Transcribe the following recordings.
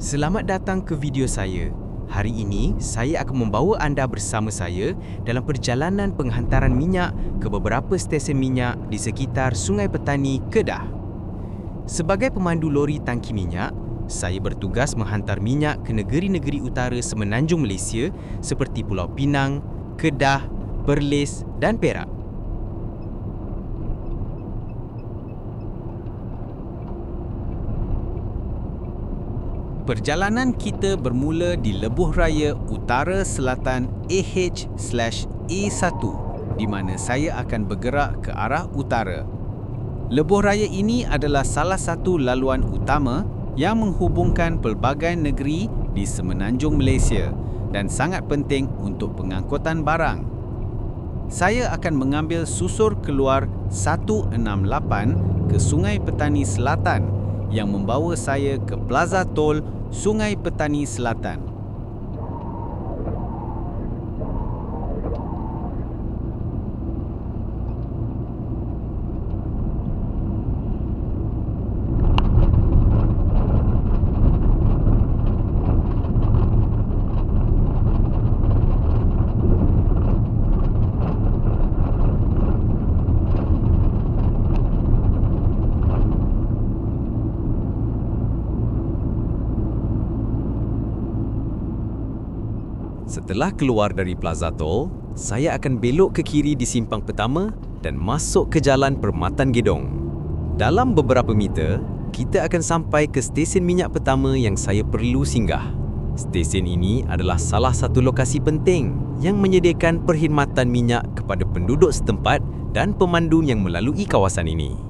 Selamat datang ke video saya. Hari ini, saya akan membawa anda bersama saya dalam perjalanan penghantaran minyak ke beberapa stesen minyak di sekitar Sungai Petani, Kedah. Sebagai pemandu lori tangki minyak, saya bertugas menghantar minyak ke negeri-negeri utara semenanjung Malaysia seperti Pulau Pinang, Kedah, Perlis dan Perak. Perjalanan kita bermula di Lebuh Raya Utara Selatan AH/A1 di mana saya akan bergerak ke arah utara. Lebuh Raya ini adalah salah satu laluan utama yang menghubungkan pelbagai negeri di semenanjung Malaysia dan sangat penting untuk pengangkutan barang. Saya akan mengambil susur keluar 168 ke Sungai Petani Selatan yang membawa saya ke Plaza Tol Sungai Petani Selatan. Setelah keluar dari Plaza Tol, saya akan belok ke kiri di simpang pertama dan masuk ke Jalan Permatan Gedong. Dalam beberapa meter, kita akan sampai ke stesen minyak pertama yang saya perlu singgah. Stesen ini adalah salah satu lokasi penting yang menyediakan perkhidmatan minyak kepada penduduk setempat dan pemandu yang melalui kawasan ini.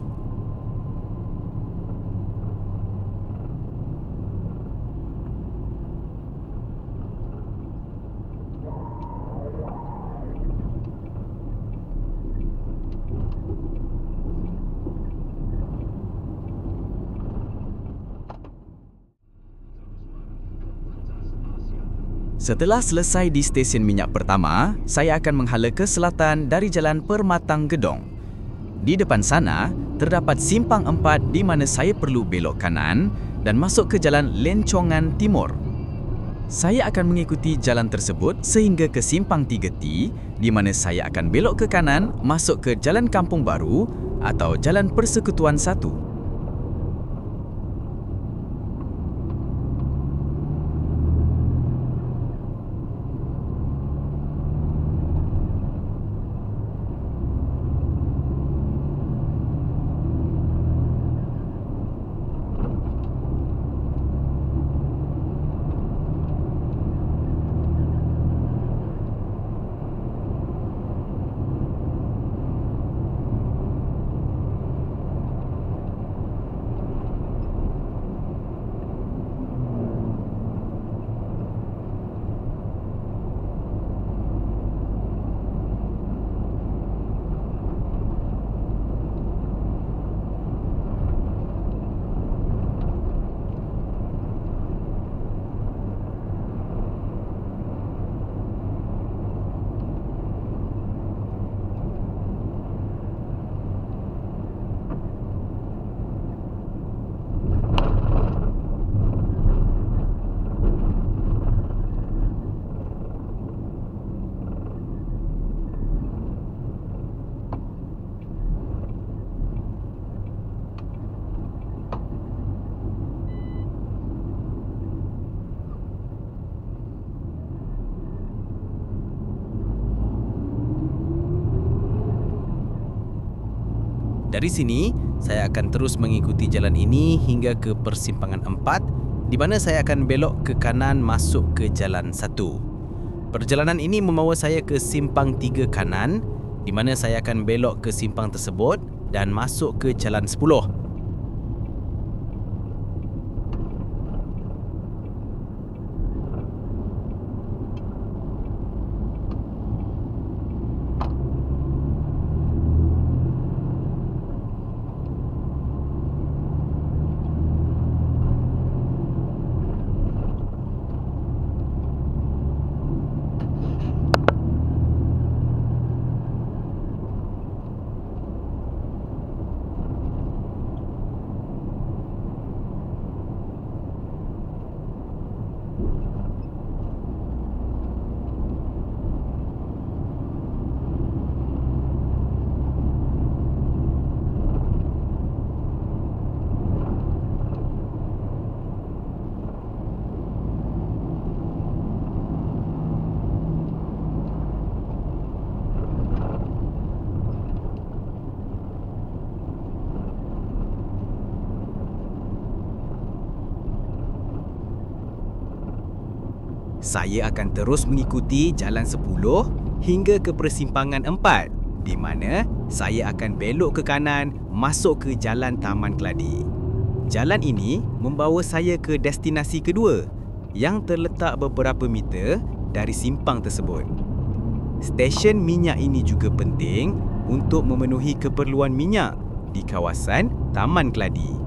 Setelah selesai di stesen minyak pertama, saya akan menghala ke selatan dari Jalan Permatang Gedong. Di depan sana, terdapat simpang 4 di mana saya perlu belok kanan dan masuk ke Jalan Lencongan Timur. Saya akan mengikuti jalan tersebut sehingga ke simpang 3T di mana saya akan belok ke kanan masuk ke Jalan Kampung Baru atau Jalan Persekutuan 1. Dari sini, saya akan terus mengikuti jalan ini hingga ke persimpangan 4 di mana saya akan belok ke kanan masuk ke Jalan 1. Perjalanan ini membawa saya ke simpang 3 kanan di mana saya akan belok ke simpang tersebut dan masuk ke Jalan 10. Saya akan terus mengikuti jalan 10 hingga ke persimpangan 4 di mana saya akan belok ke kanan masuk ke Jalan Taman Keladi. Jalan ini membawa saya ke destinasi kedua yang terletak beberapa meter dari simpang tersebut. Stesen minyak ini juga penting untuk memenuhi keperluan minyak di kawasan Taman Keladi.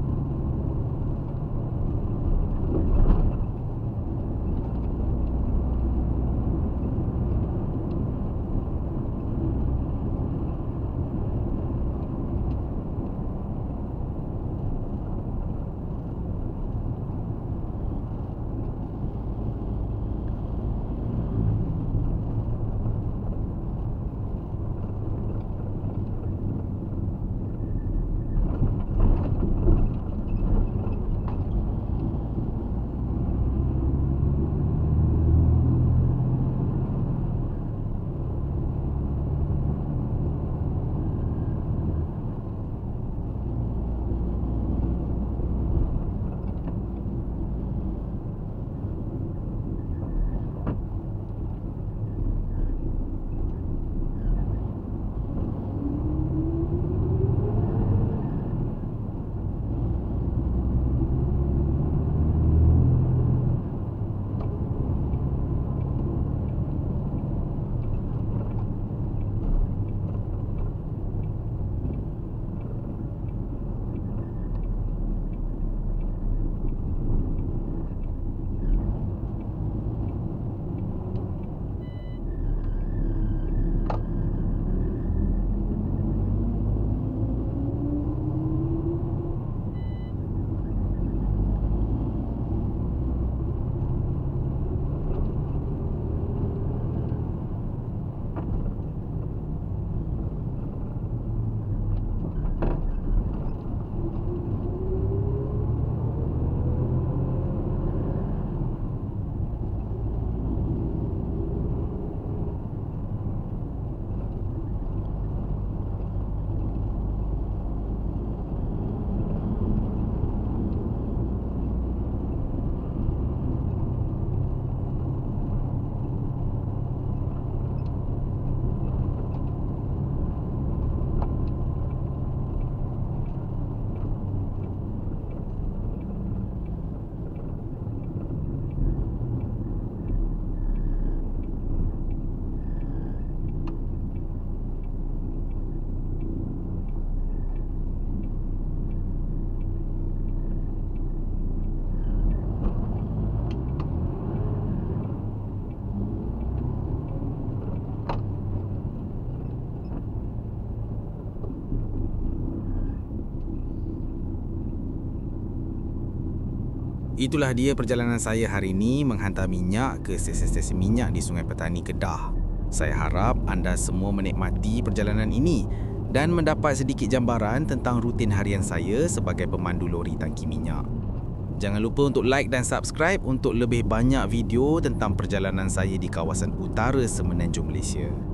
Itulah dia perjalanan saya hari ini menghantar minyak ke stesen-stesen minyak di Sungai Petani, Kedah. Saya harap anda semua menikmati perjalanan ini dan mendapat sedikit gambaran tentang rutin harian saya sebagai pemandu lori tangki minyak. Jangan lupa untuk like dan subscribe untuk lebih banyak video tentang perjalanan saya di kawasan utara Semenanjung Malaysia.